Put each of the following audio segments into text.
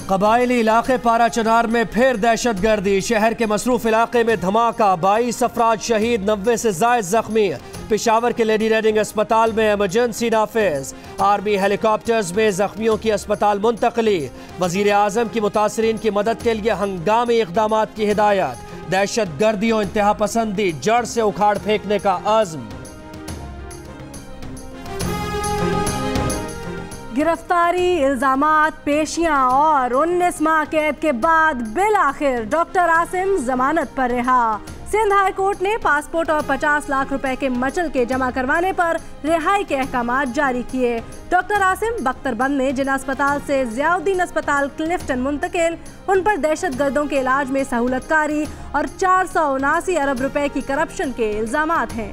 कबायली इलाके पारा चनार में फिर दहशत गर्दी। शहर के मसरूफ इलाके में धमाका, 22 अफराद शहीद, 90 से जायद जख्मी। पेशावर के लेडी रेडिंग अस्पताल में इमरजेंसी नाफिज। आर्मी हेलीकॉप्टर्स में जख्मियों की अस्पताल मुंतकली। वजीर आजम की मुतासरीन की मदद के लिए हंगामी इकदाम की हिदायत। दहशत गर्दी और इंतहा पसंदी जड़ से उखाड़ फेंकने का आज़म। गिरफ्तारी, इल्जामात, पेशियां और 19 माह कैद के बाद बिल आखिर डॉक्टर आसिम जमानत पर रिहा। सिंध हाई कोर्ट ने पासपोर्ट और 50 लाख रुपए के मचल के जमा करवाने पर रिहाई के अहकामात जारी किए। डॉक्टर आसिम बख्तरबंद में जिन अस्पताल से ज़ियाउद्दीन अस्पताल क्लिफ्टन मुंतकिल, उन पर दहशत गर्दों के इलाज में सहूलतकारी और 479 अरब रुपए की करप्शन के इल्जामात हैं।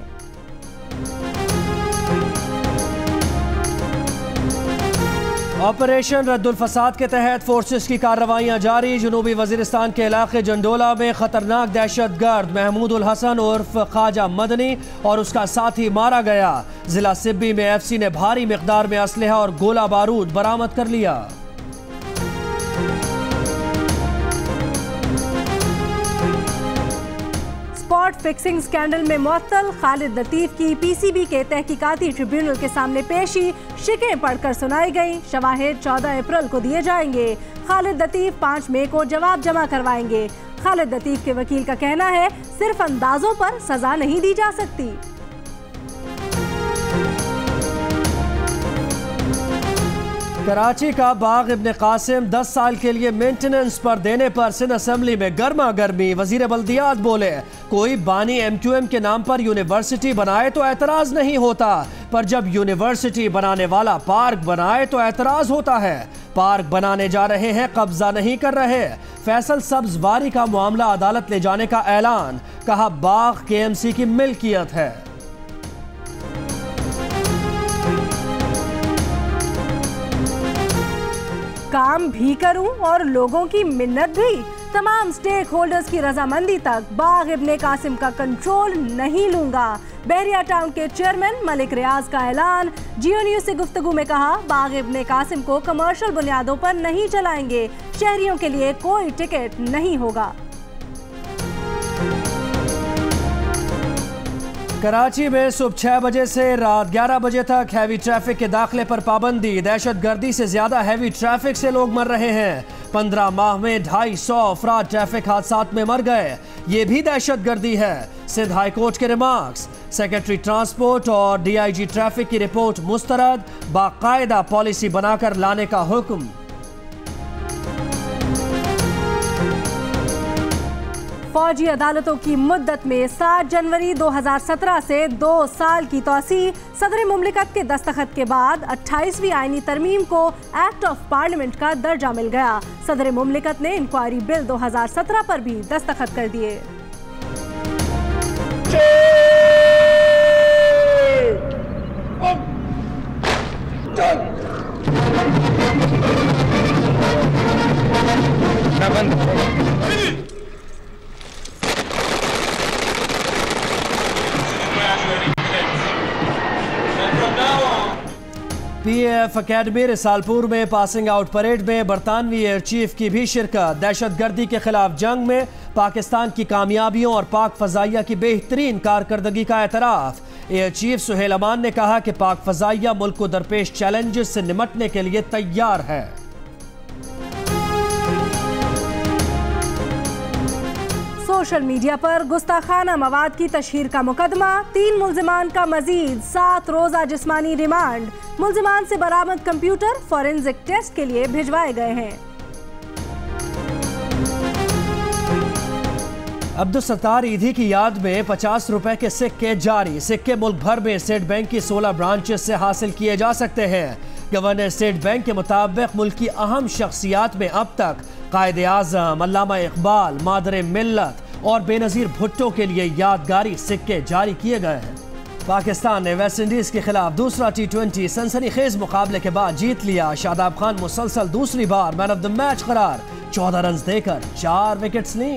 ऑपरेशन रद्दुल फसाद के तहत फोर्सेस की कार्रवाइयां जारी। जनूबी वजीरिस्तान के इलाके जंडोला में खतरनाक दहशत गर्द महमूद उल हसन उर्फ ख्वाजा मदनी और उसका साथी मारा गया। जिला सिब्बी में एफसी ने भारी मिकदार में असलहा और गोला बारूद बरामद कर लिया। स्पॉट फिक्सिंग स्कैंडल में मुअत्तल खालिद लतीफ की पीसीबी के तहकीकाती ट्रिब्यूनल के सामने पेशी शिकें पढ़कर सुनाई गई। शवाहिद 14 अप्रैल को दिए जाएंगे। खालिद लतीफ 5 मई को जवाब जमा करवाएंगे। खालिद लतीफ के वकील का कहना है सिर्फ अंदाजों पर सजा नहीं दी जा सकती। कराची का बाग इब्न कासिम 10 साल के लिए मेंटेनेंस पर देने पर सिंध असेंबली में गर्मा गर्मी। वजीर बल्दियात बोले कोई बानी MQM के नाम पर यूनिवर्सिटी बनाए तो एतराज नहीं होता, पर जब यूनिवर्सिटी बनाने वाला पार्क बनाए तो एतराज होता है। पार्क बनाने जा रहे हैं, कब्जा नहीं कर रहे। फैसल सब्जवारी का मामला अदालत ले जाने का ऐलान। कहा बाग KMC की मिल्कियत है। काम भी करूं और लोगों की मिन्नत भी। तमाम स्टेक होल्डर्स की रजामंदी तक बाग इब्ने कासिम का कंट्रोल नहीं लूंगा। बहरिया टाउन के चेयरमैन मलिक रियाज का ऐलान। जियो न्यूज से गुफ्तगू में कहा बाग इब्ने कासिम को कमर्शियल बुनियादों पर नहीं चलाएंगे। शहरियों के लिए कोई टिकट नहीं होगा। कराची में सुबह 6 बजे से रात 11 बजे तक हैवी ट्रैफिक के दाखिले पर पाबंदी। दहशत गर्दी से ज्यादा हैवी ट्रैफिक से लोग मर रहे हैं। 15 माह में 250 अफराद ट्रैफिक हादसात में मर गए। ये भी दहशत गर्दी है। सिंध हाई कोर्ट के रिमार्क्स। सेक्रेटरी ट्रांसपोर्ट और DIG ट्रैफिक की रिपोर्ट मुस्तरद। बाकायदा पॉलिसी बनाकर लाने का हुक्म। फौजी अदालतों की मुद्दत में 7 जनवरी 2017 से 2 साल की तोसी। सदर मुमलिकत के दस्तखत के बाद 28वीं आईनी तरमीम को एक्ट ऑफ पार्लियामेंट का दर्जा मिल गया। सदर मुमलिकत ने इंक्वायरी बिल 2017 पर भी दस्तखत कर दिए। PAF अकेडमी रिसालपुर में पासिंग आउट परेड में बरतानवी एयर चीफ की भी शिरकत। दहशत गर्दी के खिलाफ जंग में पाकिस्तान की कामयाबियों और पाक फजाइया की बेहतरीन कारकर्दगी का एतराफ। एयर चीफ सुहेल अमान ने कहा कि पाक फजाइया मुल्क को दरपेश चैलेंजेस से निमटने के लिए तैयार है। सोशल मीडिया पर गुस्ताखाना मवाद की तशहीर का मुकदमा। 3 मुल्जिमान का मजीद 7 रोजा जिस्मानी रिमांड। मुल्जिमान से बरामद कंप्यूटर फॉरेंसिक टेस्ट के लिए भिजवाए गए हैं। अब्दुल सत्तार ईदी की याद में 50 रुपए के सिक्के जारी। सिक्के मुल्क भर में स्टेट बैंक की 16 ब्रांचेस से हासिल किए जा सकते हैं। गवर्नर स्टेट बैंक के मुताबिक मुल्क की अहम शख्सियात में अब तक कायदे आज़म, अल्लामा इकबाल, मादर मिल्लत और बेनज़ीर भुट्टो के लिए यादगारी सिक्के जारी किए गए हैं। पाकिस्तान ने वेस्ट इंडीज के खिलाफ दूसरा T20 सनसनीखेज मुकाबले के बाद जीत लिया। शादाब खान मुसलसल दूसरी बार मैन ऑफ द मैच करार। 14 रन देकर 4 विकेट्स ली।